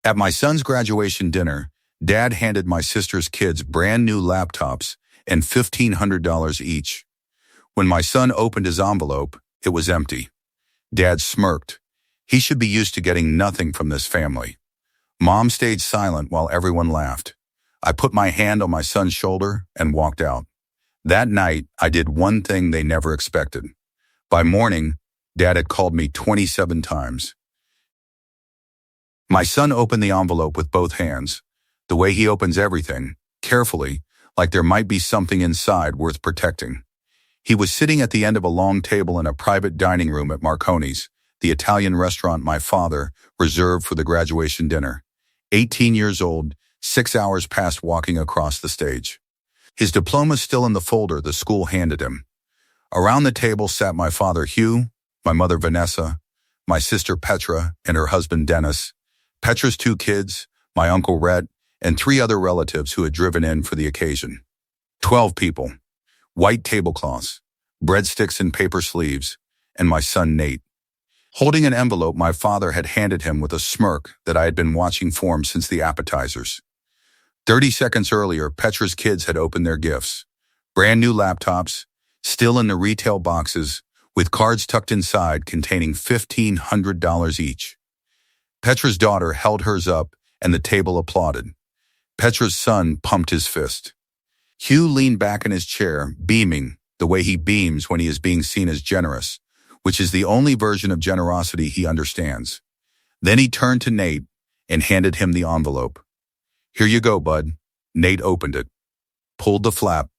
At my son's graduation dinner, Dad handed my sister's kids brand new laptops and $1,500 each. When my son opened his envelope, it was empty. Dad smirked. He should be used to getting nothing from this family. Mom stayed silent while everyone laughed. I put my hand on my son's shoulder and walked out. That night, I did one thing they never expected. By morning, Dad had called me 27 times. My son opened the envelope with both hands, the way he opens everything, carefully, like there might be something inside worth protecting. He was sitting at the end of a long table in a private dining room at Marconi's, the Italian restaurant my father reserved for the graduation dinner. 18 years old, 6 hours past walking across the stage. His diploma still in the folder the school handed him. Around the table sat my father Hugh, my mother Vanessa, my sister Petra, and her husband Dennis, Petra's 2 kids, my uncle Rhett, and 3 other relatives who had driven in for the occasion. 12 people, white tablecloths, breadsticks in paper sleeves, and my son Nate. Holding an envelope my father had handed him with a smirk that I had been watching form since the appetizers. 30 seconds earlier, Petra's kids had opened their gifts. Brand new laptops, still in the retail boxes, with cards tucked inside containing $1,500 each. Petra's daughter held hers up and the table applauded. Petra's son pumped his fist. Hugh leaned back in his chair, beaming the way he beams when he is being seen as generous, which is the only version of generosity he understands. Then he turned to Nate and handed him the envelope. "Here you go, bud." Nate opened it, pulled the flap,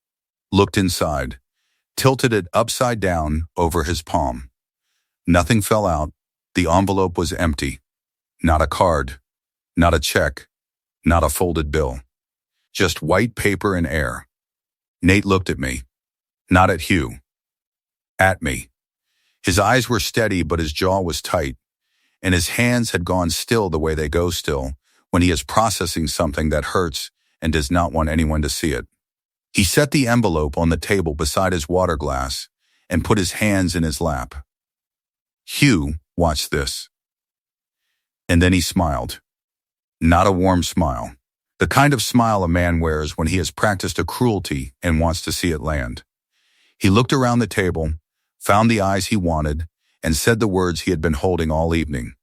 looked inside, tilted it upside down over his palm. Nothing fell out. The envelope was empty. Not a card, not a check, not a folded bill. Just white paper and air. Nate looked at me. Not at Hugh. At me. His eyes were steady, but his jaw was tight, and his hands had gone still the way they go still when he is processing something that hurts and does not want anyone to see it. He set the envelope on the table beside his water glass and put his hands in his lap. "Hugh, watch this." And then he smiled. Not a warm smile. The kind of smile a man wears when he has practiced a cruelty and wants to see it land. He looked around the table, found the eyes he wanted, and said the words he had been holding all evening.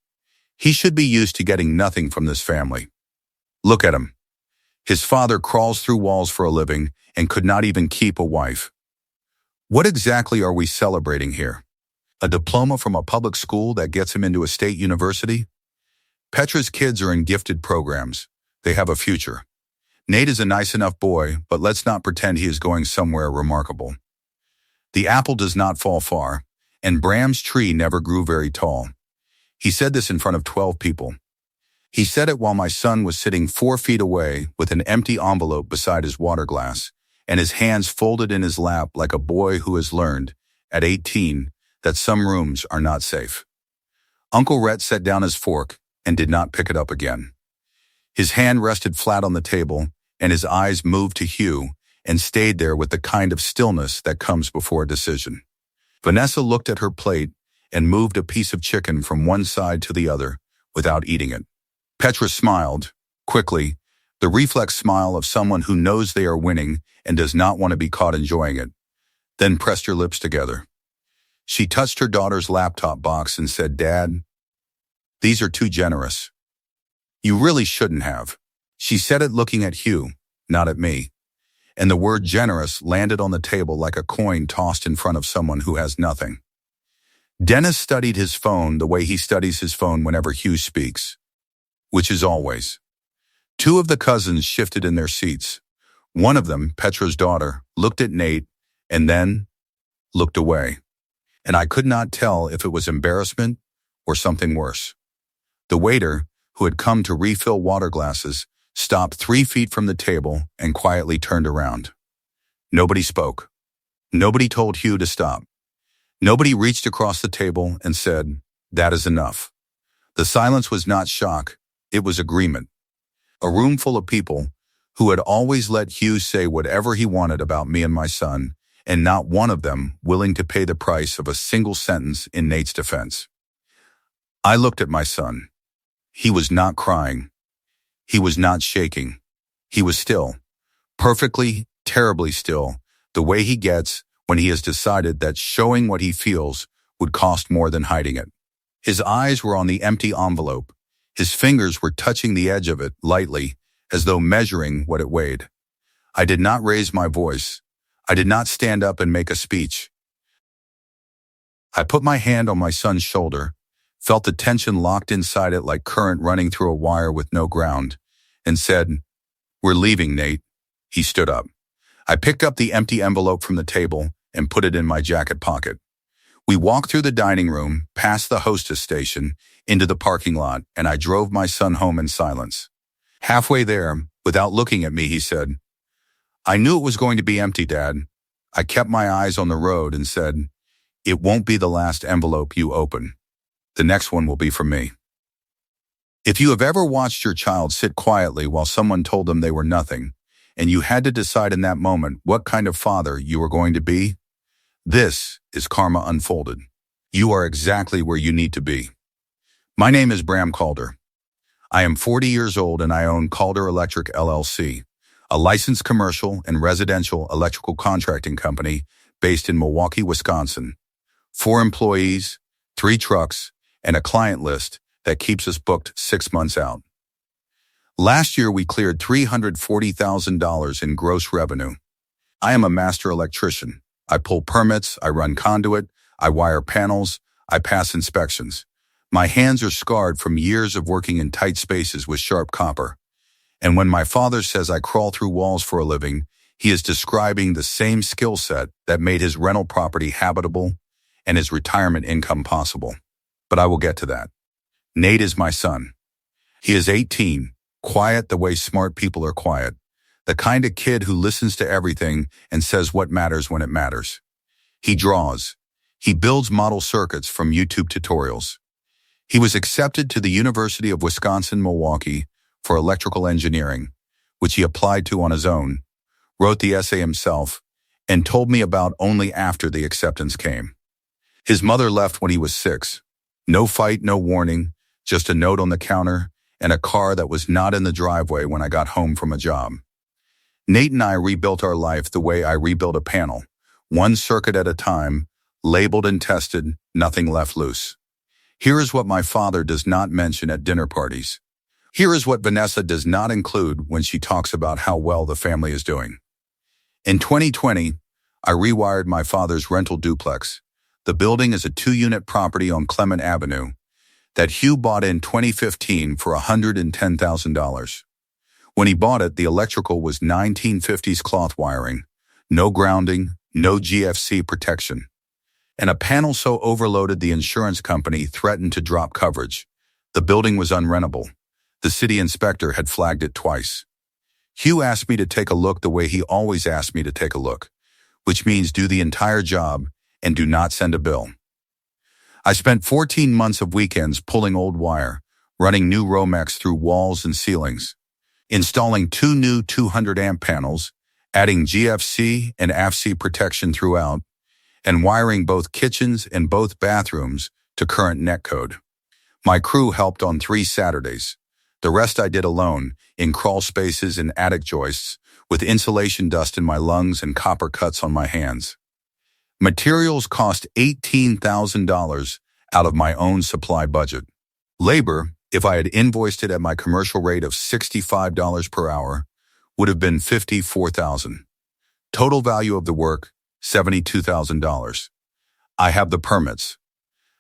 He should be used to getting nothing from this family. Look at him. His father crawls through walls for a living and could not even keep a wife. What exactly are we celebrating here? A diploma from a public school that gets him into a state university? Petra's kids are in gifted programs. They have a future. Nate is a nice enough boy, but let's not pretend he is going somewhere remarkable. The apple does not fall far, and Bram's tree never grew very tall. He said this in front of 12 people. He said it while my son was sitting 4 feet away with an empty envelope beside his water glass and his hands folded in his lap like a boy who has learned, at 18, that some rooms are not safe. Uncle Rhett set down his fork and did not pick it up again. His hand rested flat on the table, and his eyes moved to Hugh and stayed there with the kind of stillness that comes before a decision. Vanessa looked at her plate and moved a piece of chicken from one side to the other without eating it. Petra smiled, quickly, the reflex smile of someone who knows they are winning and does not want to be caught enjoying it, then pressed her lips together. She touched her daughter's laptop box and said, "Dad, these are too generous. You really shouldn't have." She said it looking at Hugh, not at me, and the word generous landed on the table like a coin tossed in front of someone who has nothing. Dennis studied his phone the way he studies his phone whenever Hugh speaks, which is always. 2 of the cousins shifted in their seats. One of them, Petra's daughter, looked at Nate and then looked away, and I could not tell if it was embarrassment or something worse. The waiter, who had come to refill water glasses, stopped 3 feet from the table and quietly turned around. Nobody spoke. Nobody told Hugh to stop. Nobody reached across the table and said, "That is enough." The silence was not shock, it was agreement. A room full of people who had always let Hugh say whatever he wanted about me and my son, and not one of them willing to pay the price of a single sentence in Nate's defense. I looked at my son. He was not crying. He was not shaking. He was still. Perfectly, terribly still, the way he gets when he has decided that showing what he feels would cost more than hiding it. His eyes were on the empty envelope. His fingers were touching the edge of it lightly, as though measuring what it weighed. I did not raise my voice. I did not stand up and make a speech. I put my hand on my son's shoulder, felt the tension locked inside it like current running through a wire with no ground, and said, "We're leaving, Nate." He stood up. I picked up the empty envelope from the table and put it in my jacket pocket. We walked through the dining room, past the hostess station, into the parking lot, and I drove my son home in silence. Halfway there, without looking at me, he said, "I knew it was going to be empty, Dad." I kept my eyes on the road and said, "It won't be the last envelope you open. The next one will be from me." If you have ever watched your child sit quietly while someone told them they were nothing, and you had to decide in that moment what kind of father you were going to be, this is Karma Unfolded. You are exactly where you need to be. My name is Bram Calder. I am 40 years old and I own Calder Electric LLC, a licensed commercial and residential electrical contracting company based in Milwaukee, Wisconsin. 4 employees, 3 trucks, and a client list that keeps us booked 6 months out. Last year, we cleared $340,000 in gross revenue. I am a master electrician. I pull permits, I run conduit, I wire panels, I pass inspections. My hands are scarred from years of working in tight spaces with sharp copper. And when my father says I crawl through walls for a living, he is describing the same skill set that made his rental property habitable and his retirement income possible. But I will get to that. Nate is my son. He is 18, quiet the way smart people are quiet, the kind of kid who listens to everything and says what matters when it matters. He draws. He builds model circuits from YouTube tutorials. He was accepted to the University of Wisconsin-Milwaukee for electrical engineering, which he applied to on his own, wrote the essay himself, and told me about only after the acceptance came. His mother left when he was 6. No fight, no warning, just a note on the counter and a car that was not in the driveway when I got home from a job. Nate and I rebuilt our life the way I rebuild a panel, one circuit at a time, labeled and tested, nothing left loose. Here is what my father does not mention at dinner parties. Here is what Vanessa does not include when she talks about how well the family is doing. In 2020, I rewired my father's rental duplex. The building is a 2-unit property on Clement Avenue that Hugh bought in 2015 for $110,000. When he bought it, the electrical was 1950s cloth wiring, no grounding, no GFC protection, and a panel so overloaded the insurance company threatened to drop coverage. The building was unrentable. The city inspector had flagged it twice. Hugh asked me to take a look the way he always asked me to take a look, which means do the entire job and do not send a bill. I spent 14 months of weekends pulling old wire, running new Romex through walls and ceilings, installing 2 new 200-amp panels, adding GFC and AFC protection throughout, and wiring both kitchens and both bathrooms to current net code. My crew helped on 3 Saturdays. The rest I did alone, in crawl spaces and attic joists, with insulation dust in my lungs and copper cuts on my hands. Materials cost $18,000 out of my own supply budget. Labor, if I had invoiced it at my commercial rate of $65 per hour, would have been $54,000. Total value of the work, $72,000. I have the permits.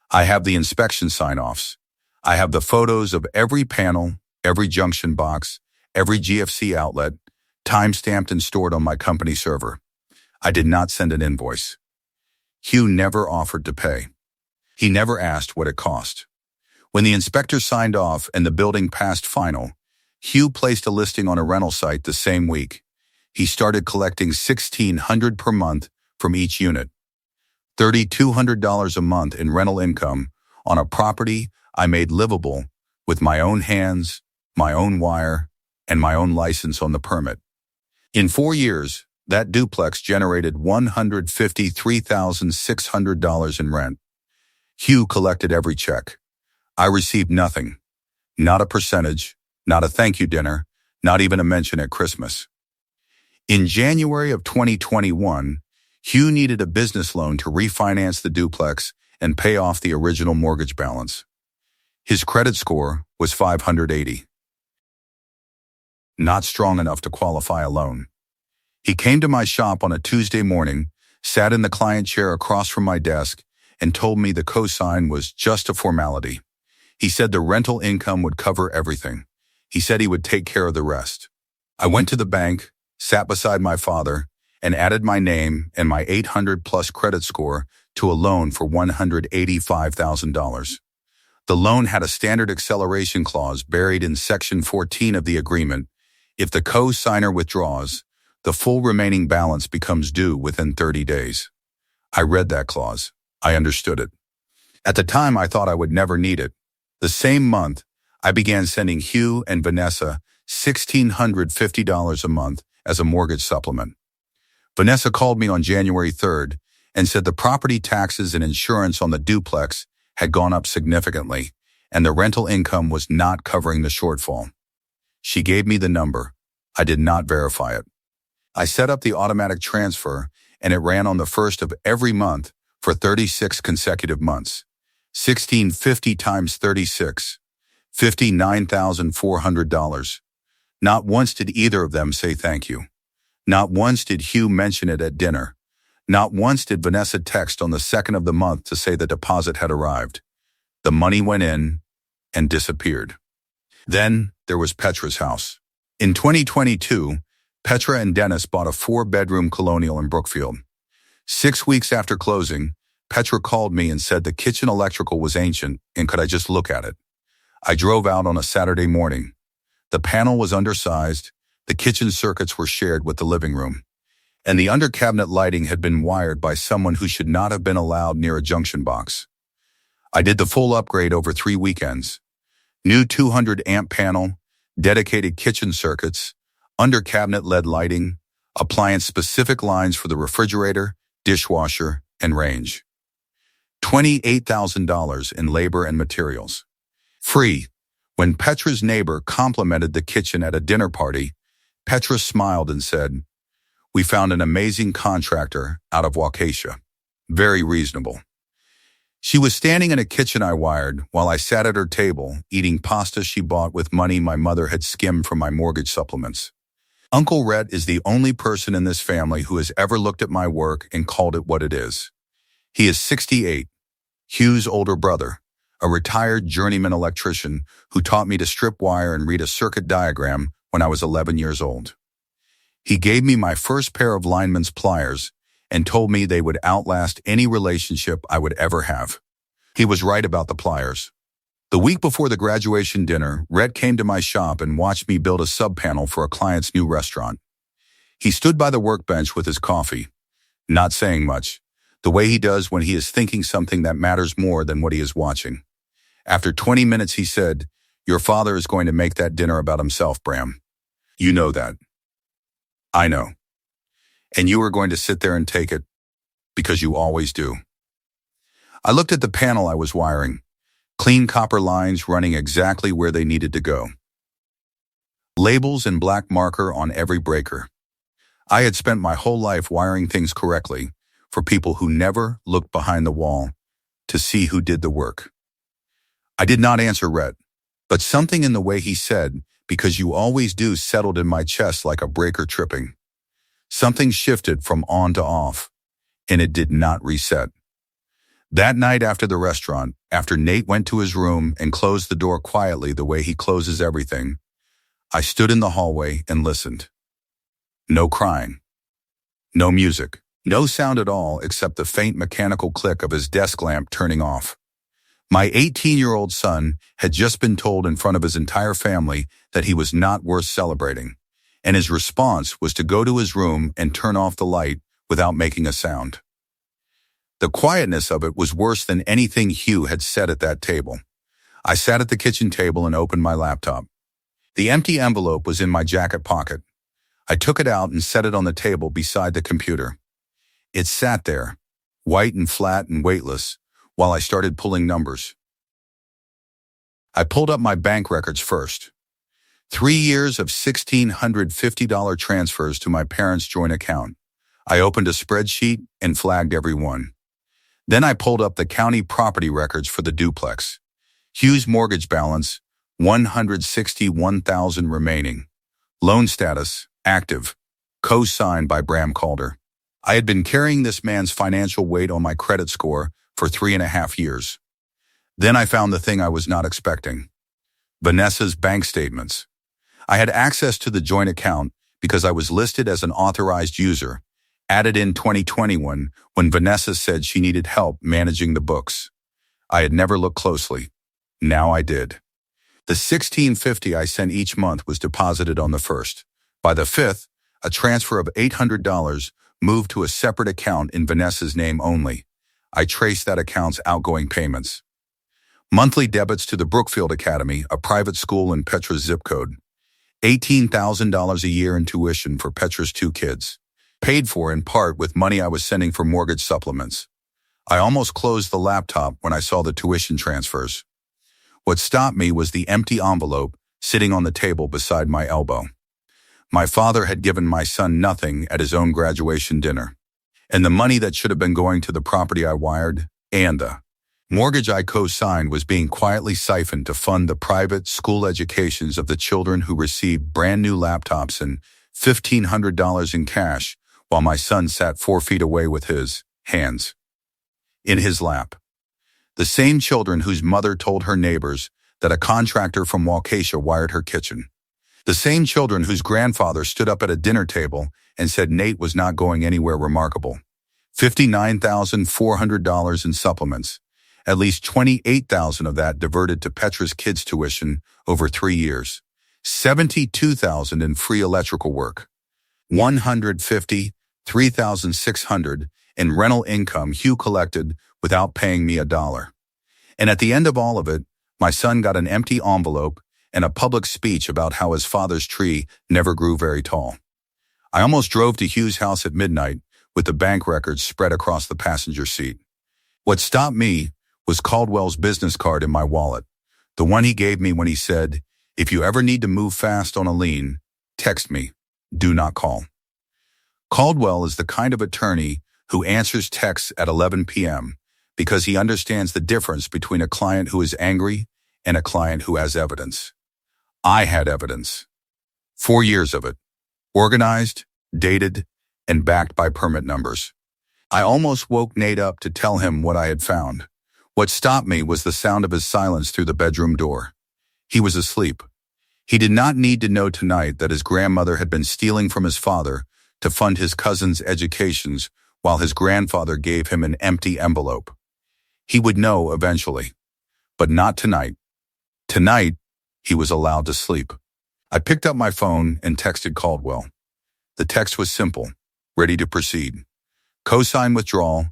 I have the inspection sign-offs. I have the photos of every panel, every junction box, every GFC outlet, time-stamped and stored on my company server. I did not send an invoice. Hugh never offered to pay. He never asked what it cost. When the inspector signed off and the building passed final, Hugh placed a listing on a rental site the same week. He started collecting $1,600 per month from each unit, $3,200 a month in rental income on a property I made livable with my own hands, my own wire, and my own license on the permit. In 4 years, that duplex generated $153,600 in rent. Hugh collected every check. I received nothing, not a percentage, Not a thank you dinner, not even a mention at Christmas. In January of 2021, Hugh needed a business loan to refinance the duplex and pay off the original mortgage balance. His credit score was 580. Not strong enough to qualify a loan. He came to my shop on a Tuesday morning, sat in the client chair across from my desk, and told me the cosign was just a formality. He said the rental income would cover everything. He said he would take care of the rest. I went to the bank, sat beside my father, and added my name and my 800-plus credit score to a loan for $185,000. The loan had a standard acceleration clause buried in Section 14 of the agreement. If the co-signer withdraws, the full remaining balance becomes due within 30 days. I read that clause. I understood it. At the time, I thought I would never need it. The same month, I began sending Hugh and Vanessa $1,650 a month as a mortgage supplement. Vanessa called me on January 3rd and said the property taxes and insurance on the duplex had gone up significantly, and the rental income was not covering the shortfall. She gave me the number. I did not verify it. I set up the automatic transfer, and it ran on the first of every month for 36 consecutive months. 1,650 times 36, $59,400. Not once did either of them say thank you. Not once did Hugh mention it at dinner. Not once did Vanessa text on the 2nd of the month to say the deposit had arrived. The money went in and disappeared. Then there was Petra's house. In 2022, Petra and Dennis bought a 4-bedroom colonial in Brookfield. 6 weeks after closing, Petra called me and said the kitchen electrical was ancient and could I just look at it. I drove out on a Saturday morning. The panel was undersized, the kitchen circuits were shared with the living room, and the under-cabinet lighting had been wired by someone who should not have been allowed near a junction box. I did the full upgrade over 3 weekends. New 200-amp panel, dedicated kitchen circuits, under-cabinet LED lighting, appliance-specific lines for the refrigerator, dishwasher, and range. $28,000 in labor and materials. Free. When Petra's neighbor complimented the kitchen at a dinner party, Petra smiled and said, "We found an amazing contractor out of Waukesha. Very reasonable." She was standing in a kitchen I wired while I sat at her table eating pasta she bought with money my mother had skimmed from my mortgage supplements. Uncle Rhett is the only person in this family who has ever looked at my work and called it what it is. He is 68, Hugh's older brother, a retired journeyman electrician who taught me to strip wire and read a circuit diagram when I was 11 years old. He gave me my first pair of lineman's pliers and told me they would outlast any relationship I would ever have. He was right about the pliers. The week before the graduation dinner, Rhett came to my shop and watched me build a sub-panel for a client's new restaurant. He stood by the workbench with his coffee, not saying much, the way he does when he is thinking something that matters more than what he is watching. After 20 minutes, he said, "Your father is going to make that dinner about himself, Bram. You know that." "I know. And you are going to sit there and take it, because you always do." I looked at the panel I was wiring. Clean copper lines running exactly where they needed to go. Labels in black marker on every breaker. I had spent my whole life wiring things correctly for people who never looked behind the wall to see who did the work. I did not answer Rhett, but something in the way he said, "because you always do," settled in my chest like a breaker tripping. Something shifted from on to off, and it did not reset. That night after the restaurant, after Nate went to his room and closed the door quietly the way he closes everything, I stood in the hallway and listened. No crying. No music. No sound at all except the faint mechanical click of his desk lamp turning off. My 18-year-old son had just been told in front of his entire family that he was not worth celebrating, and his response was to go to his room and turn off the light without making a sound. The quietness of it was worse than anything Hugh had said at that table. I sat at the kitchen table and opened my laptop. The empty envelope was in my jacket pocket. I took it out and set it on the table beside the computer. It sat there, white and flat and weightless, while I started pulling numbers. I pulled up my bank records first. 3 years of $1,650 transfers to my parents' joint account. I opened a spreadsheet and flagged every one. Then I pulled up the county property records for the duplex. Hugh's mortgage balance, $161,000 remaining. Loan status, active. Co-signed by Bram Calder. I had been carrying this man's financial weight on my credit score for 3.5 years. Then I found the thing I was not expecting. Vanessa's bank statements. I had access to the joint account because I was listed as an authorized user, added in 2021 when Vanessa said she needed help managing the books. I had never looked closely. Now I did. The $1,650 I sent each month was deposited on the 1st. By the 5th, a transfer of $800 moved to a separate account in Vanessa's name only. I traced that account's outgoing payments. Monthly debits to the Brookfield Academy, a private school in Petra's zip code. $18,000 a year in tuition for Petra's 2 kids. Paid for in part with money I was sending for mortgage supplements. I almost closed the laptop when I saw the tuition transfers. What stopped me was the empty envelope sitting on the table beside my elbow. My father had given my son nothing at his own graduation dinner. And the money that should have been going to the property I wired and the mortgage I co-signed was being quietly siphoned to fund the private school educations of the children who received brand new laptops and $1,500 in cash while my son sat 4 feet away with his hands in his lap. The same children whose mother told her neighbors that a contractor from Waukesha wired her kitchen. The same children whose grandfather stood up at a dinner table and said Nate was not going anywhere remarkable. $59,400 in supplements. At least $28,000 of that diverted to Petra's kids' tuition over 3 years. $72,000 in free electrical work. $153,600 in rental income Hugh collected without paying me $1. And at the end of all of it, my son got an empty envelope and a public speech about how his father's tree never grew very tall. I almost drove to Hugh's house at midnight with the bank records spread across the passenger seat. What stopped me was Caldwell's business card in my wallet, the one he gave me when he said, "If you ever need to move fast on a lien, text me. Do not call." Caldwell is the kind of attorney who answers texts at 11 p.m. because he understands the difference between a client who is angry and a client who has evidence. I had evidence. 4 years of it. Organized, dated, and backed by permit numbers. I almost woke Nate up to tell him what I had found. What stopped me was the sound of his silence through the bedroom door. He was asleep. He did not need to know tonight that his grandmother had been stealing from his father to fund his cousin's educations while his grandfather gave him an empty envelope. He would know eventually, but not tonight. Tonight, he was allowed to sleep. I picked up my phone and texted Caldwell. The text was simple, ready to proceed. Cosign withdrawal,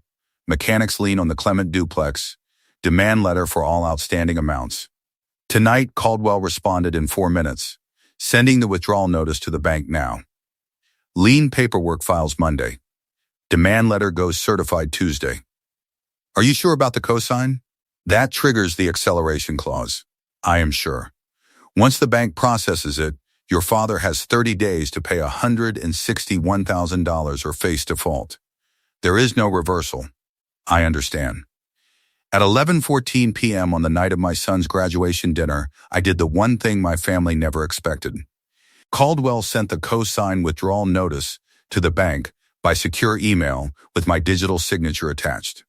mechanics lien on the Clement duplex, demand letter for all outstanding amounts. Tonight, Caldwell responded in 4 minutes, sending the withdrawal notice to the bank now. Lien paperwork files Monday. Demand letter goes certified Tuesday. Are you sure about the cosign? That triggers the acceleration clause. I am sure. Once the bank processes it, your father has 30 days to pay $161,000 or face default. There is no reversal. I understand. At 11:14 p.m. on the night of my son's graduation dinner, I did the one thing my family never expected. Caldwell sent the cosign withdrawal notice to the bank by secure email with my digital signature attached.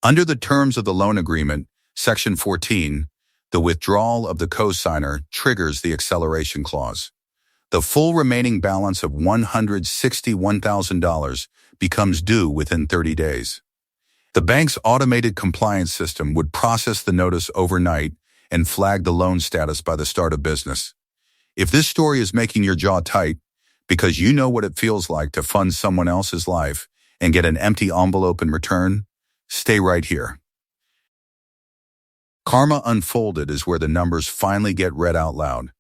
Under the terms of the loan agreement, Section 14, the withdrawal of the cosigner triggers the acceleration clause. The full remaining balance of $161,000 becomes due within 30 days. The bank's automated compliance system would process the notice overnight and flag the loan status by the start of business. If this story is making your jaw tight because you know what it feels like to fund someone else's life and get an empty envelope in return, stay right here. Karma Unfolded is where the numbers finally get read out loud.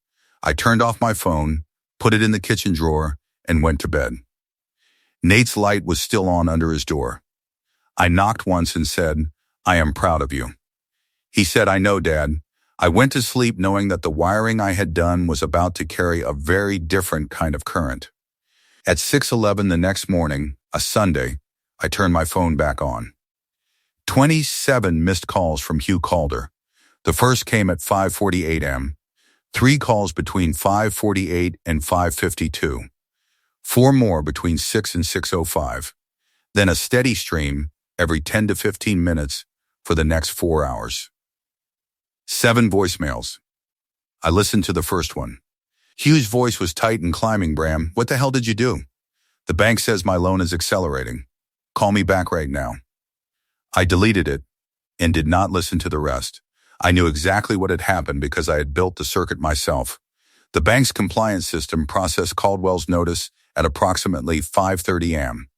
I turned off my phone, put it in the kitchen drawer, and went to bed. Nate's light was still on under his door. I knocked once and said, "I am proud of you." He said, "I know, Dad. I went to sleep knowing that the wiring I had done was about to carry a very different kind of current. At 6:11 the next morning, a Sunday, I turned my phone back on. 27 missed calls from Hugh Calder. The first came at 5:48 am, 3 calls between 5:48 and 5:52, 4 more between 6 and 6:05, then a steady stream every 10 to 15 minutes for the next 4 hours. 7 voicemails. I listened to the first one. Hugh's voice was tight and climbing. Bram, what the hell did you do? The bank says my loan is accelerating. Call me back right now. I deleted it and did not listen to the rest. I knew exactly what had happened because I had built the circuit myself. The bank's compliance system processed Caldwell's notice at approximately 5:30 am.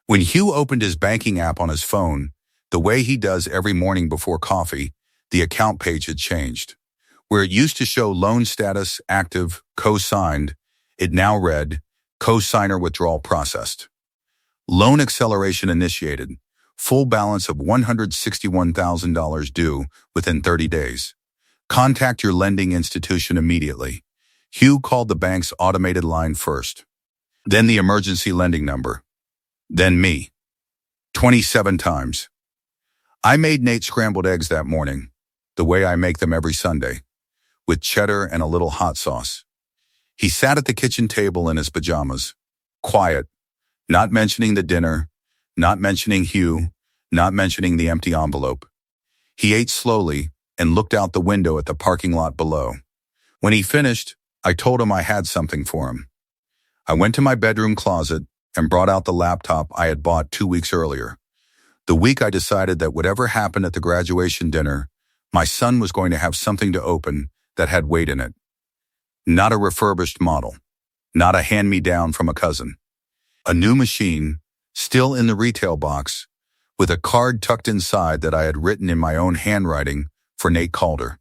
When Hugh opened his banking app on his phone, the way he does every morning before coffee, the account page had changed. Where it used to show loan status active, co-signed, it now read, co-signer withdrawal processed. Loan acceleration initiated. Full balance of $161,000 due within 30 days. Contact your lending institution immediately. Hugh called the bank's automated line first. Then the emergency lending number. Then me. 27 times. I made Nate scrambled eggs that morning, the way I make them every Sunday, with cheddar and a little hot sauce. He sat at the kitchen table in his pajamas, quiet, not mentioning the dinner, not mentioning Hugh, not mentioning the empty envelope. He ate slowly and looked out the window at the parking lot below. When he finished, I told him I had something for him. I went to my bedroom closet and brought out the laptop I had bought 2 weeks earlier. The week I decided that whatever happened at the graduation dinner, my son was going to have something to open that had weight in it. Not a refurbished model, not a hand-me-down from a cousin. A new machine, still in the retail box, with a card tucked inside that I had written in my own handwriting for Nate Calder.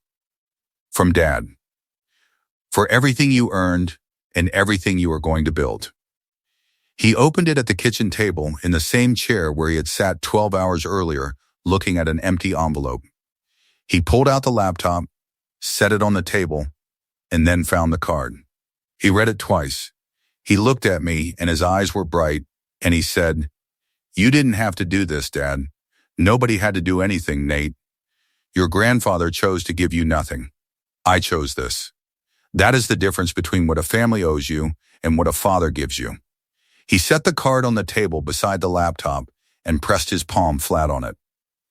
From Dad. For everything you earned and everything you are going to build. He opened it at the kitchen table in the same chair where he had sat 12 hours earlier looking at an empty envelope. He pulled out the laptop, set it on the table, and then found the card. He read it twice. He looked at me and his eyes were bright, and he said, "You didn't have to do this, Dad. Nobody had to do anything, Nate. Your grandfather chose to give you nothing. I chose this. That is the difference between what a family owes you and what a father gives you." He set the card on the table beside the laptop and pressed his palm flat on it,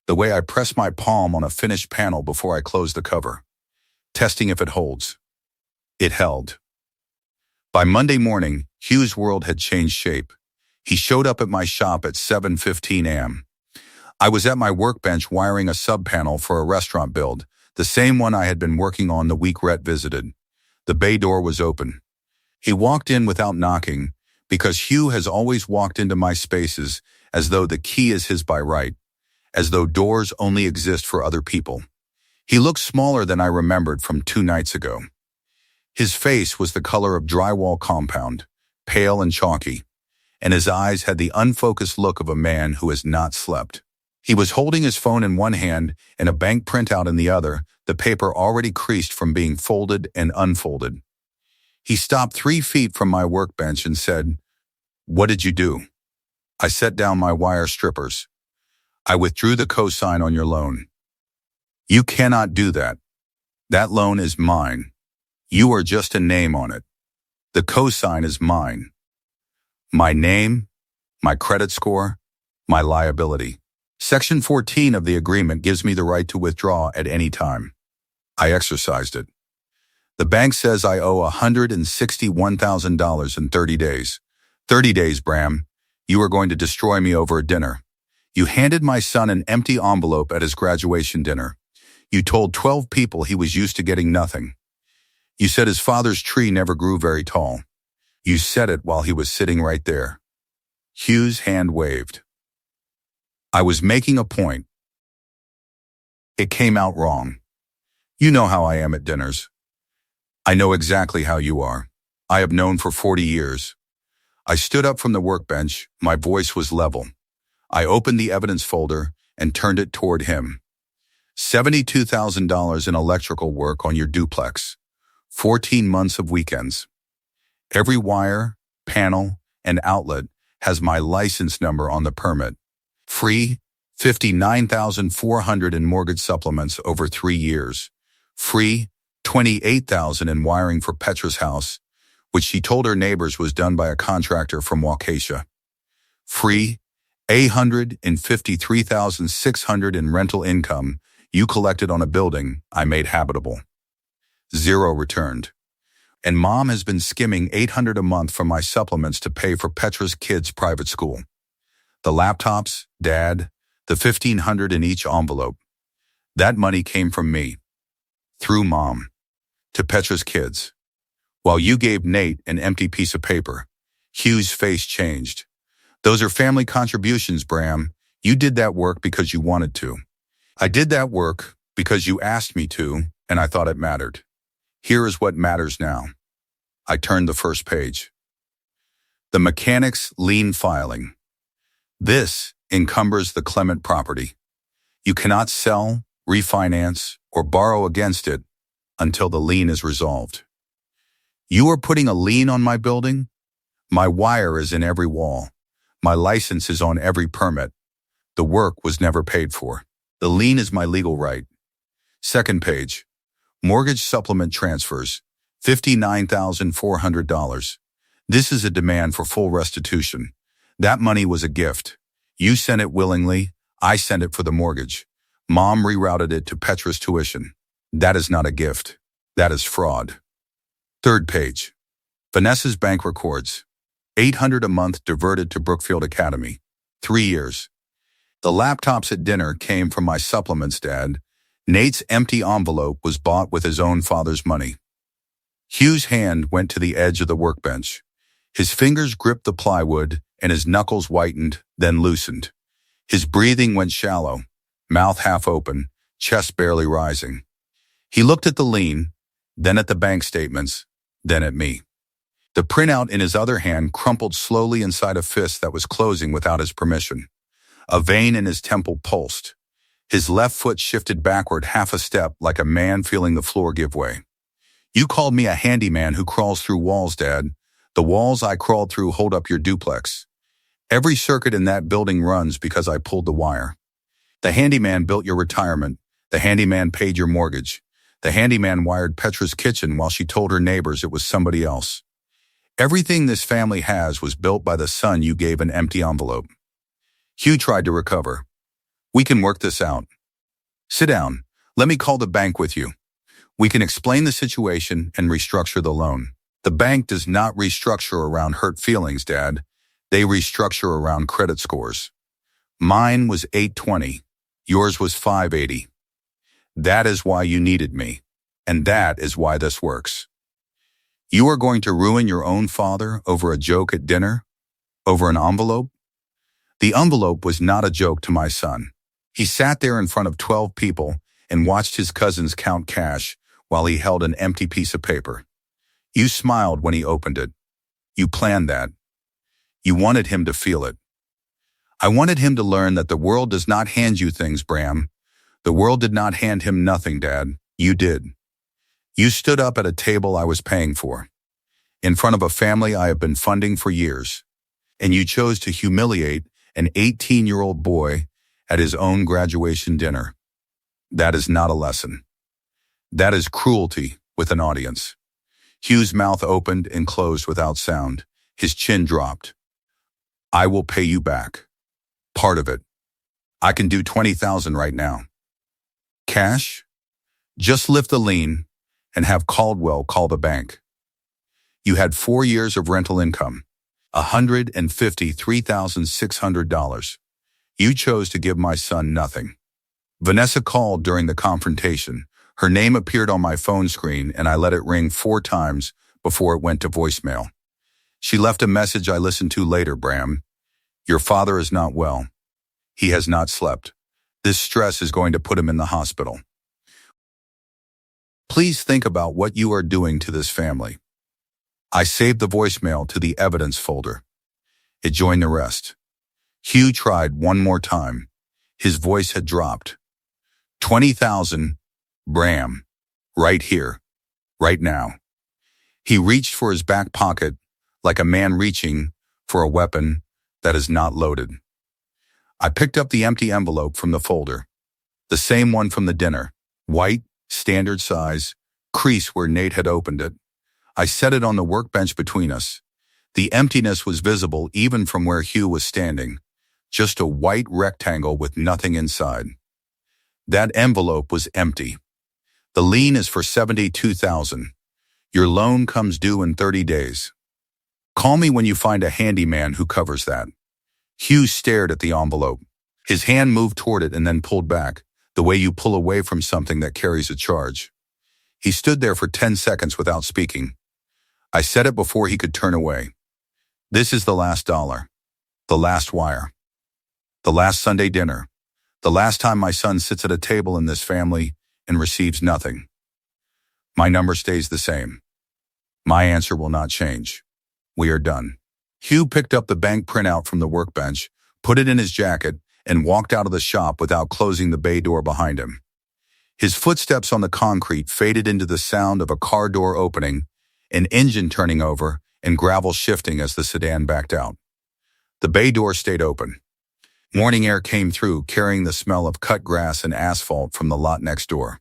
the way I press my palm on a finished panel before I close the cover, testing if it holds. It held. By Monday morning, Hugh's world had changed shape. He showed up at my shop at 7:15 am. I was at my workbench wiring a sub-panel for a restaurant build, the same one I had been working on the week Rhett visited. The bay door was open. He walked in without knocking, because Hugh has always walked into my spaces as though the key is his by right, as though doors only exist for other people. He looked smaller than I remembered from 2 nights ago. His face was the color of drywall compound, pale and chalky, and his eyes had the unfocused look of a man who has not slept. He was holding his phone in one hand and a bank printout in the other, the paper already creased from being folded and unfolded. He stopped 3 feet from my workbench and said, "What did you do?" I set down my wire strippers. "I withdrew the cosign on your loan." "You cannot do that. That loan is mine. You are just a name on it. The cosign is mine. My name, my credit score, my liability. Section 14 of the agreement gives me the right to withdraw at any time. I exercised it. The bank says I owe $161,000 in 30 days. 30 days, Bram. You are going to destroy me over a dinner. You handed my son an empty envelope at his graduation dinner. You told 12 people he was used to getting nothing. You said his father's tree never grew very tall. You said it while he was sitting right there." Hugh's hand waved. "I was making a point. It came out wrong. You know how I am at dinners. I know exactly how you are. I have known for 40 years. I stood up from the workbench. My voice was level. I opened the evidence folder and turned it toward him. $72,000 in electrical work on your duplex. 14 months of weekends. Every wire, panel, and outlet has my license number on the permit. Free, $59,400 in mortgage supplements over 3 years. Free, $28,000 in wiring for Petra's house, which she told her neighbors was done by a contractor from Waukesha. Free, $853,600 in rental income you collected on a building I made habitable. 0 returned. And Mom has been skimming $800 a month from my supplements to pay for Petra's kids' private school. The laptops, Dad, the $1,500 in each envelope. That money came from me, through Mom, to Petra's kids. While you gave Nate an empty piece of paper, Hugh's face changed. Those are family contributions, Bram. You did that work because you wanted to. I did that work because you asked me to, and I thought it mattered. Here is what matters now. I turned the first page. The mechanic's lien filing. This encumbers the Clement property. You cannot sell, refinance, or borrow against it until the lien is resolved. You are putting a lien on my building? My wire is in every wall. My license is on every permit. The work was never paid for. The lien is my legal right. Second page. Mortgage supplement transfers, $59,400. This is a demand for full restitution. That money was a gift. You sent it willingly. I sent it for the mortgage. Mom rerouted it to Petra's tuition. That is not a gift. That is fraud. Third page. Vanessa's bank records. $800 a month diverted to Brookfield Academy. 3 years. The laptops at dinner came from my supplements, Dad. Nate's empty envelope was bought with his own father's money. Hugh's hand went to the edge of the workbench. His fingers gripped the plywood and his knuckles whitened, then loosened. His breathing went shallow, mouth half open, chest barely rising. He looked at the lien, then at the bank statements, then at me. The printout in his other hand crumpled slowly inside a fist that was closing without his permission. A vein in his temple pulsed. His left foot shifted backward half a step like a man feeling the floor give way. You called me a handyman who crawls through walls, Dad. The walls I crawled through hold up your duplex. Every circuit in that building runs because I pulled the wire. The handyman built your retirement. The handyman paid your mortgage. The handyman wired Petra's kitchen while she told her neighbors it was somebody else. Everything this family has was built by the son you gave an empty envelope. Hugh tried to recover. We can work this out. Sit down. Let me call the bank with you. We can explain the situation and restructure the loan. The bank does not restructure around hurt feelings, Dad. They restructure around credit scores. Mine was 820. Yours was 580. That is why you needed me. And that is why this works. You are going to ruin your own father over a joke at dinner? Over an envelope? The envelope was not a joke to my son. He sat there in front of 12 people and watched his cousins count cash while he held an empty piece of paper. You smiled when he opened it. You planned that. You wanted him to feel it. I wanted him to learn that the world does not hand you things, Bram. The world did not hand him nothing, Dad. You did. You stood up at a table I was paying for, in front of a family I have been funding for years, and you chose to humiliate an 18-year-old boy at his own graduation dinner. That is not a lesson. That is cruelty with an audience. Hugh's mouth opened and closed without sound. His chin dropped. I will pay you back. Part of it. I can do $20,000 right now. Cash? Just lift the lien and have Caldwell call the bank. You had 4 years of rental income, $153,600. You chose to give my son nothing. Vanessa called during the confrontation. Her name appeared on my phone screen and I let it ring 4 times before it went to voicemail. She left a message I listened to later, Bram. Your father is not well. He has not slept. This stress is going to put him in the hospital. Please think about what you are doing to this family. I saved the voicemail to the evidence folder. It joined the rest. Hugh tried one more time. His voice had dropped. 20,000, Bram. Right here. Right now. He reached for his back pocket like a man reaching for a weapon that is not loaded. I picked up the empty envelope from the folder. The same one from the dinner. White, standard size, crease where Nate had opened it. I set it on the workbench between us. The emptiness was visible even from where Hugh was standing. Just a white rectangle with nothing inside. That envelope was empty. The lien is for $72,000. Your loan comes due in 30 days. Call me when you find a handyman who covers that. Hugh stared at the envelope. His hand moved toward it and then pulled back, the way you pull away from something that carries a charge. He stood there for 10 seconds without speaking. I said it before he could turn away. This is the last dollar. The last wire. The last Sunday dinner. The last time my son sits at a table in this family and receives nothing. My number stays the same. My answer will not change. We are done. Hugh picked up the bank printout from the workbench, put it in his jacket, and walked out of the shop without closing the bay door behind him. His footsteps on the concrete faded into the sound of a car door opening, an engine turning over, and gravel shifting as the sedan backed out. The bay door stayed open. Morning air came through, carrying the smell of cut grass and asphalt from the lot next door.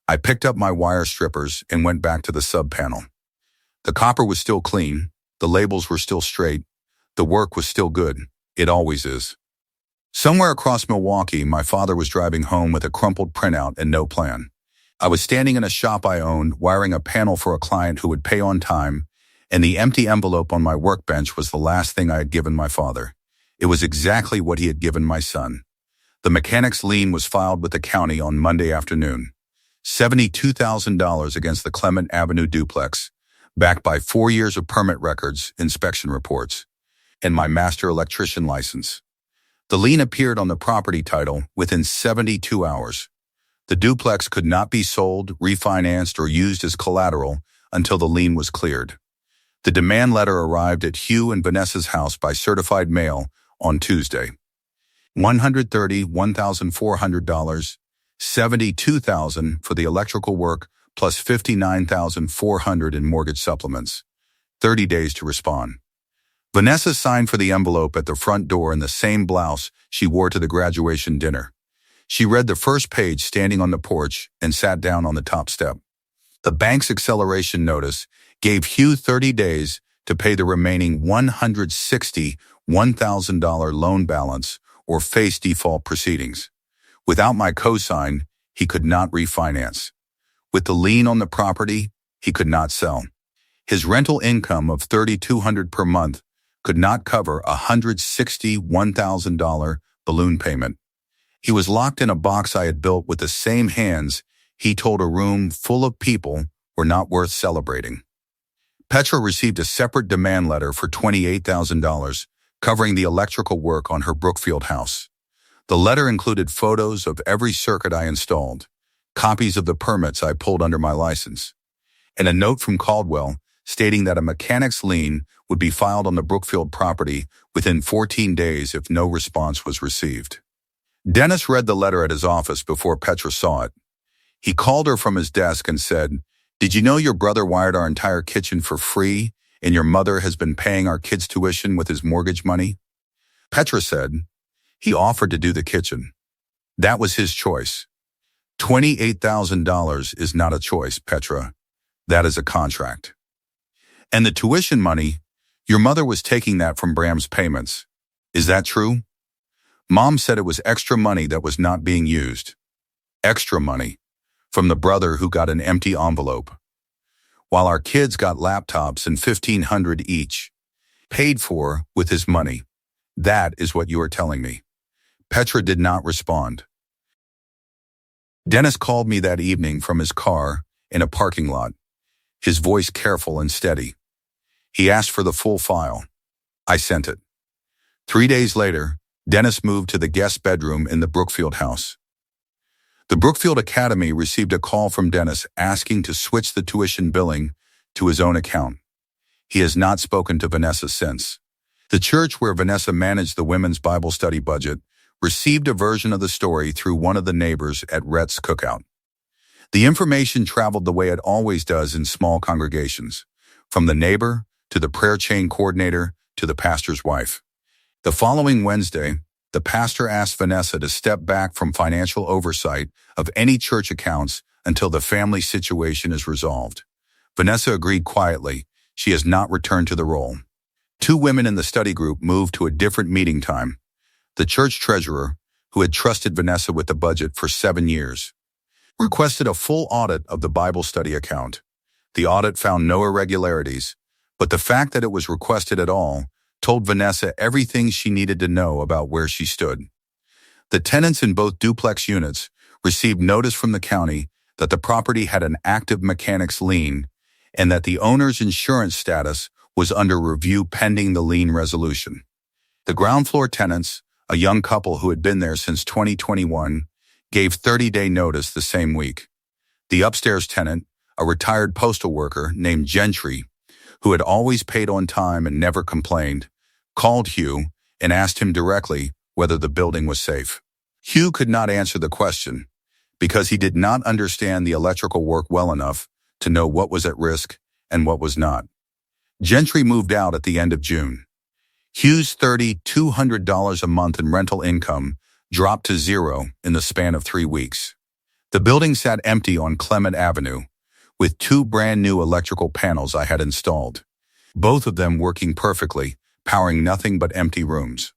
I picked up my wire strippers and went back to the sub panel. The copper was still clean, the labels were still straight, the work was still good. It always is. Somewhere across Milwaukee, my father was driving home with a crumpled printout and no plan. I was standing in a shop I owned, wiring a panel for a client who would pay on time, and the empty envelope on my workbench was the last thing I had given my father. It was exactly what he had given my son. The mechanic's lien was filed with the county on Monday afternoon. $72,000 against the Clement Avenue duplex, backed by 4 years of permit records, inspection reports, and my master electrician license. The lien appeared on the property title within 72 hours. The duplex could not be sold, refinanced, or used as collateral until the lien was cleared. The demand letter arrived at Hugh and Vanessa's house by certified mail on Tuesday. $131,400, $72,000 for the electrical work, plus $59,400 in mortgage supplements. 30 days to respond. Vanessa signed for the envelope at the front door in the same blouse she wore to the graduation dinner. She read the first page standing on the porch and sat down on the top step. The bank's acceleration notice gave Hugh 30 days to pay the remaining $161,000 loan balance or face default proceedings. Without my cosign, he could not refinance. With the lien on the property, he could not sell. His rental income of $3,200 per month could not cover a $161,000 balloon payment. He was locked in a box I had built with the same hands he told a room full of people were not worth celebrating. Petra received a separate demand letter for $28,000, covering the electrical work on her Brookfield house. The letter included photos of every circuit I installed, copies of the permits I pulled under my license, and a note from Caldwell stating that a mechanic's lien would be filed on the Brookfield property within 14 days if no response was received. Dennis read the letter at his office before Petra saw it. He called her from his desk and said, "Did you know your brother wired our entire kitchen for free and your mother has been paying our kids' tuition with his mortgage money?" Petra said, "He offered to do the kitchen. That was his choice." $28,000 is not a choice, Petra. That is a contract. And the tuition money, your mother was taking that from Bram's payments. Is that true? Mom said it was extra money that was not being used. Extra money from the brother who got an empty envelope. While our kids got laptops and $1,500 each, paid for with his money. That is what you are telling me. Petra did not respond. Dennis called me that evening from his car in a parking lot, his voice careful and steady. He asked for the full file. I sent it. 3 days later, Dennis moved to the guest bedroom in the Brookfield house. The Brookfield Academy received a call from Dennis asking to switch the tuition billing to his own account. He has not spoken to Vanessa since. The church where Vanessa managed the women's Bible study budget received a version of the story through one of the neighbors at Rhett's cookout. The information traveled the way it always does in small congregations, from the neighbor to the prayer chain coordinator to the pastor's wife. The following Wednesday, the pastor asked Vanessa to step back from financial oversight of any church accounts until the family situation is resolved. Vanessa agreed quietly. She has not returned to the role. Two women in the study group moved to a different meeting time. The church treasurer, who had trusted Vanessa with the budget for 7 years, requested a full audit of the Bible study account. The audit found no irregularities, but the fact that it was requested at all told Vanessa everything she needed to know about where she stood. The tenants in both duplex units received notice from the county that the property had an active mechanics lien and that the owner's insurance status was under review pending the lien resolution. The ground floor tenants, a young couple who had been there since 2021, gave 30-day notice the same week. The upstairs tenant, a retired postal worker named Gentry, who had always paid on time and never complained, called Hugh and asked him directly whether the building was safe. Hugh could not answer the question because he did not understand the electrical work well enough to know what was at risk and what was not. Gentry moved out at the end of June. Hugh's $3,200 a month in rental income dropped to zero in the span of 3 weeks. The building sat empty on Clement Avenue, with 2 brand new electrical panels I had installed, both of them working perfectly, powering nothing but empty rooms.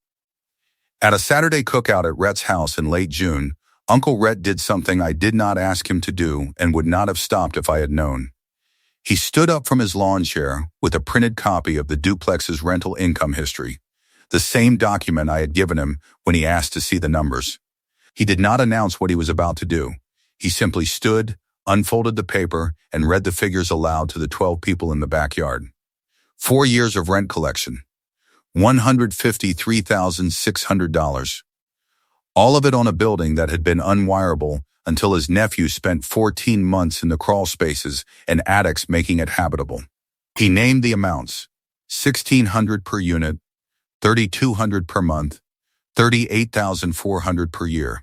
At a Saturday cookout at Rhett's house in late June, Uncle Rhett did something I did not ask him to do and would not have stopped if I had known. He stood up from his lawn chair with a printed copy of the duplex's rental income history, the same document I had given him when he asked to see the numbers. He did not announce what he was about to do. He simply stood, unfolded the paper, and read the figures aloud to the 12 people in the backyard. 4 years of rent collection. $153,600. All of it on a building that had been unwireable until his nephew spent 14 months in the crawl spaces and attics making it habitable. He named the amounts: $1,600 per unit, $3,200 per month, $38,400 per year.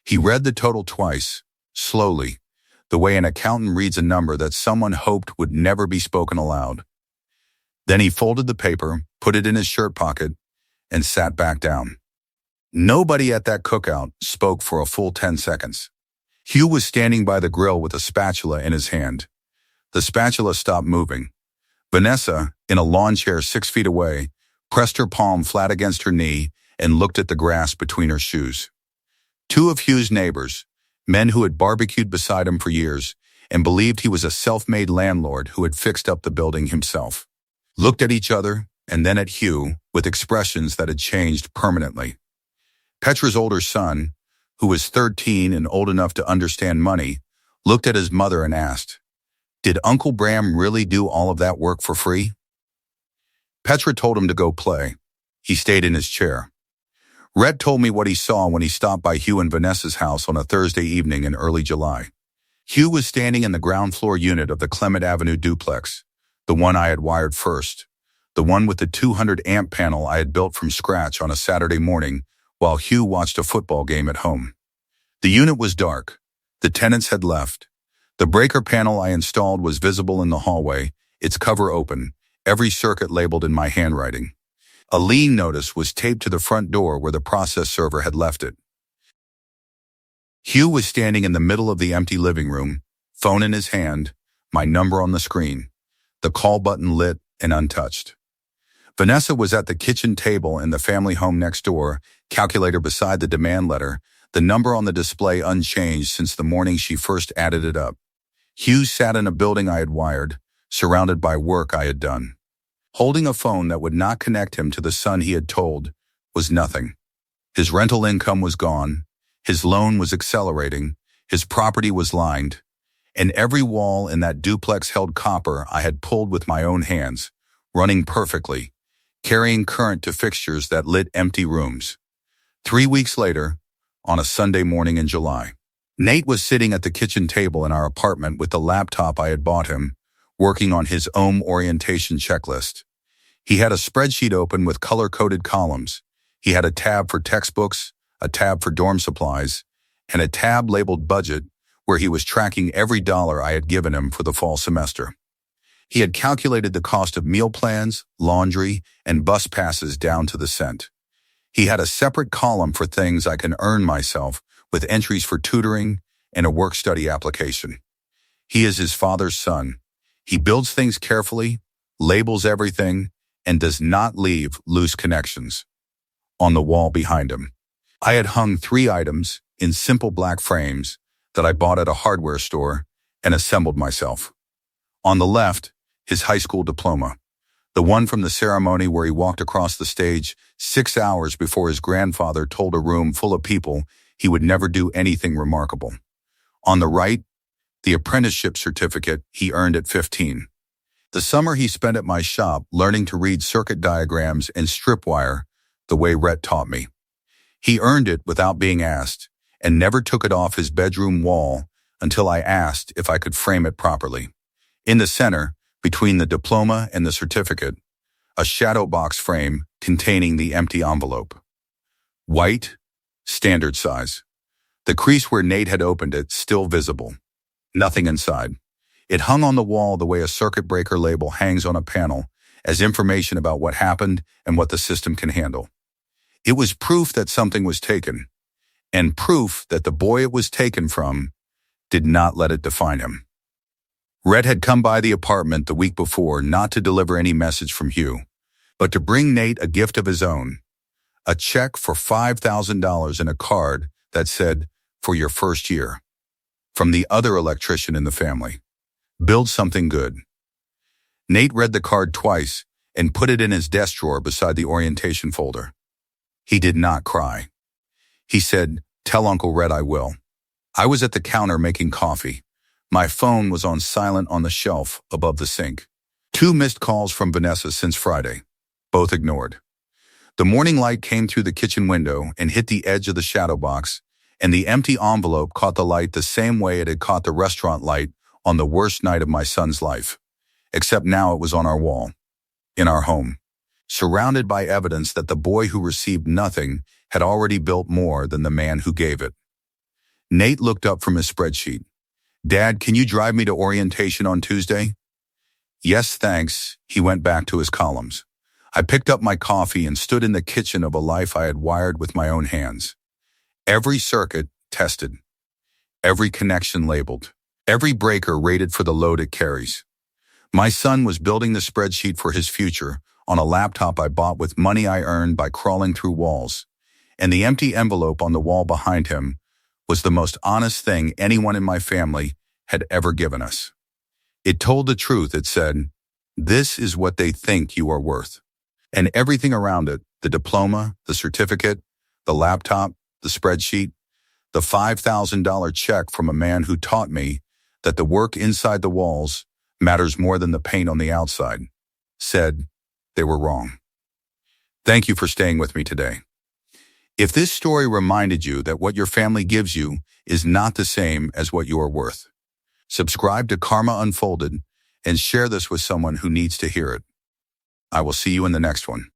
He read the total twice, slowly, the way an accountant reads a number that someone hoped would never be spoken aloud. Then he folded the paper, put it in his shirt pocket, and sat back down. Nobody at that cookout spoke for a full 10 seconds. Hugh was standing by the grill with a spatula in his hand. The spatula stopped moving. Vanessa, in a lawn chair 6 feet away, pressed her palm flat against her knee and looked at the grass between her shoes. 2 of Hugh's neighbors, men who had barbecued beside him for years and believed he was a self-made landlord who had fixed up the building himself, looked at each other and then at Hugh with expressions that had changed permanently. Petra's older son, who was 13 and old enough to understand money, looked at his mother and asked, "Did Uncle Bram really do all of that work for free?" Petra told him to go play. He stayed in his chair. Rhett told me what he saw when he stopped by Hugh and Vanessa's house on a Thursday evening in early July. Hugh was standing in the ground floor unit of the Clement Avenue duplex, the one I had wired first, the one with the 200-amp panel I had built from scratch on a Saturday morning while Hugh watched a football game at home. The unit was dark. The tenants had left. The breaker panel I installed was visible in the hallway, its cover open, every circuit labeled in my handwriting. A lien notice was taped to the front door where the process server had left it. Hugh was standing in the middle of the empty living room, phone in his hand, my number on the screen, the call button lit and untouched. Vanessa was at the kitchen table in the family home next door, calculator beside the demand letter, the number on the display unchanged since the morning she first added it up. Hugh sat in a building I had wired, surrounded by work I had done. Holding a phone that would not connect him to the son he had told was nothing. His rental income was gone, his loan was accelerating, his property was lined, and every wall in that duplex held copper I had pulled with my own hands, running perfectly, carrying current to fixtures that lit empty rooms. 3 weeks later, on a Sunday morning in July, Nate was sitting at the kitchen table in our apartment with the laptop I had bought him, working on his OM orientation checklist. He had a spreadsheet open with color-coded columns. He had a tab for textbooks, a tab for dorm supplies, and a tab labeled budget where he was tracking every dollar I had given him for the fall semester. He had calculated the cost of meal plans, laundry, and bus passes down to the cent. He had a separate column for things I can earn myself, with entries for tutoring and a work-study application. He is his father's son. He builds things carefully, labels everything, and does not leave loose connections. On the wall behind him, I had hung 3 items in simple black frames that I bought at a hardware store and assembled myself. On the left, his high school diploma, the one from the ceremony where he walked across the stage 6 hours before his grandfather told a room full of people he would never do anything remarkable. On the right, the apprenticeship certificate he earned at 15. The summer he spent at my shop learning to read circuit diagrams and strip wire the way Rhett taught me. He earned it without being asked and never took it off his bedroom wall until I asked if I could frame it properly. In the center, between the diploma and the certificate, a shadow box frame containing the empty envelope. White, standard size. The crease where Nate had opened it still visible. Nothing inside. It hung on the wall the way a circuit breaker label hangs on a panel as information about what happened and what the system can handle. It was proof that something was taken, and proof that the boy it was taken from did not let it define him. Rhett had come by the apartment the week before not to deliver any message from Hugh, but to bring Nate a gift of his own, a check for $5,000 and a card that said, "For your first year," from the other electrician in the family. Build something good. Nate read the card twice and put it in his desk drawer beside the orientation folder. He did not cry. He said, "Tell Uncle Rhett I will." I was at the counter making coffee. My phone was on silent on the shelf above the sink. 2 missed calls from Vanessa since Friday, both ignored. The morning light came through the kitchen window and hit the edge of the shadow box, and the empty envelope caught the light the same way it had caught the restaurant light on the worst night of my son's life. Except now it was on our wall, in our home, surrounded by evidence that the boy who received nothing had already built more than the man who gave it. Nate looked up from his spreadsheet. "Dad, can you drive me to orientation on Tuesday?" "Yes, thanks." He went back to his columns. I picked up my coffee and stood in the kitchen of a life I had wired with my own hands. Every circuit tested. Every connection labeled. Every breaker rated for the load it carries. My son was building the spreadsheet for his future on a laptop I bought with money I earned by crawling through walls, and the empty envelope on the wall behind him was the most honest thing anyone in my family had ever given us. It told the truth. It said, "This is what they think you are worth." And everything around it, the diploma, the certificate, the laptop, the spreadsheet, the $5,000 check from a man who taught me that the work inside the walls matters more than the paint on the outside, said they were wrong. Thank you for staying with me today. If this story reminded you that what your family gives you is not the same as what you are worth, subscribe to Karma Unfolded and share this with someone who needs to hear it. I will see you in the next one.